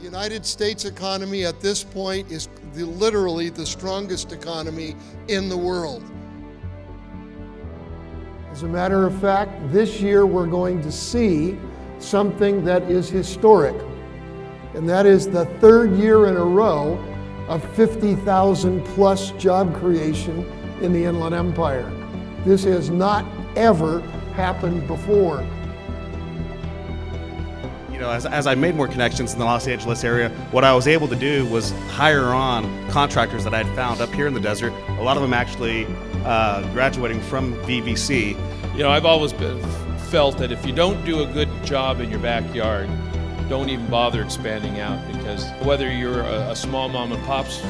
The United States economy at this point is literally the strongest economy in the world. As a matter of fact, this year we're going to see something that is historic, and that is the third year in a row of 50,000 plus job creation in the Inland Empire. This has not ever happened before. You know, as I made more connections in the Los Angeles area, what I was able to do was hire on contractors that I'd found up here in the desert. A lot of them actually graduating from VVC. You know, I've always felt that if you don't do a good job in your backyard, don't even bother expanding out, because whether you're a small mom and pop's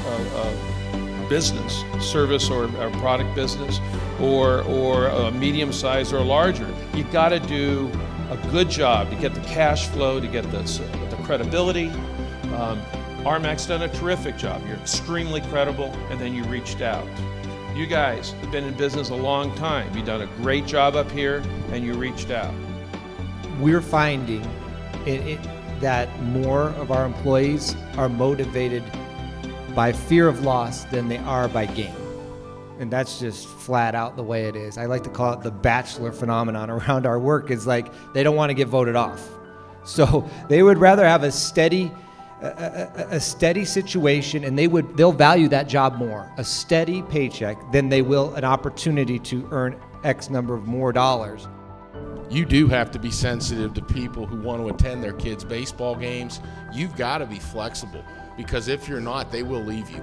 business, service or product business, or a medium size or larger, you got to do a good job to get the cash flow, to get the credibility. RMAC's done a terrific job. You're extremely credible, and then you reached out. You guys have been in business a long time. You've done a great job up here, and you reached out. We're finding that more of our employees are motivated by fear of loss than they are by gain. And that's just flat out the way it is. I like to call it the bachelor phenomenon around our work. It's like they don't want to get voted off. So they would rather have a steady situation, and they'll value that job more, a steady paycheck, than they will an opportunity to earn X number of more dollars. You do have to be sensitive to people who want to attend their kids' baseball games. You've got to be flexible, because if you're not, they will leave you.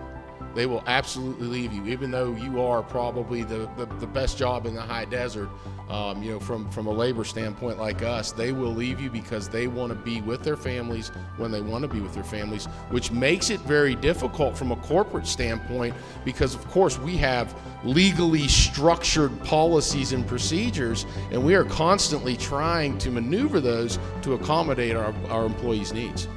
They will absolutely leave you, even though you are probably the best job in the high desert. You know, from a labor standpoint like us, they will leave you because they want to be with their families when they want to be with their families, which makes it very difficult from a corporate standpoint, because of course we have legally structured policies and procedures, and we are constantly trying to maneuver those to accommodate our employees' needs.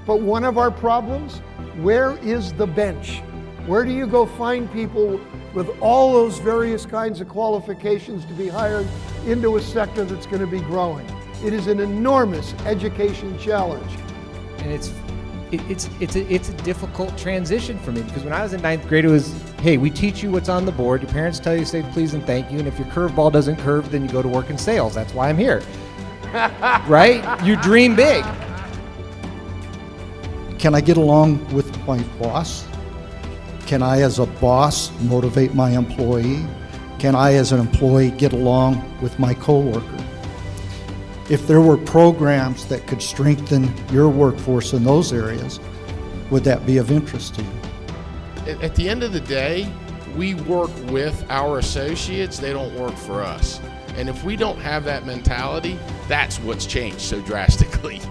But one of our problems, where is the bench? Where do you go find people with all those various kinds of qualifications to be hired into a sector that's going to be growing? It is an enormous education challenge. And it's a difficult transition for me, because when I was in 9th grade, it was, hey, we teach you what's on the board. Your parents tell you to say please and thank you, and if your curveball doesn't curve, then you go to work in sales. That's why I'm here. Right? You dream big. Can I get along with my boss? Can I, as a boss, motivate my employee? Can I, as an employee, get along with my coworker? If there were programs that could strengthen your workforce in those areas, would that be of interest to you? At the end of the day, we work with our associates, they don't work for us. And if we don't have that mentality, that's what's changed so drastically.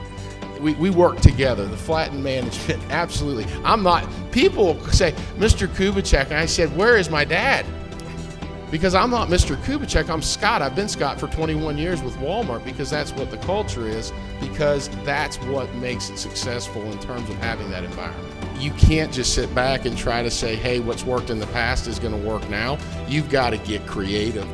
We work together, the flattened management, absolutely. People say, Mr. Kubicek, and I said, where is my dad? Because I'm not Mr. Kubicek, I'm Scott. I've been Scott for 21 years with Walmart, because that's what the culture is, because that's what makes it successful in terms of having that environment. You can't just sit back and try to say, hey, what's worked in the past is going to work now. You've got to get creative.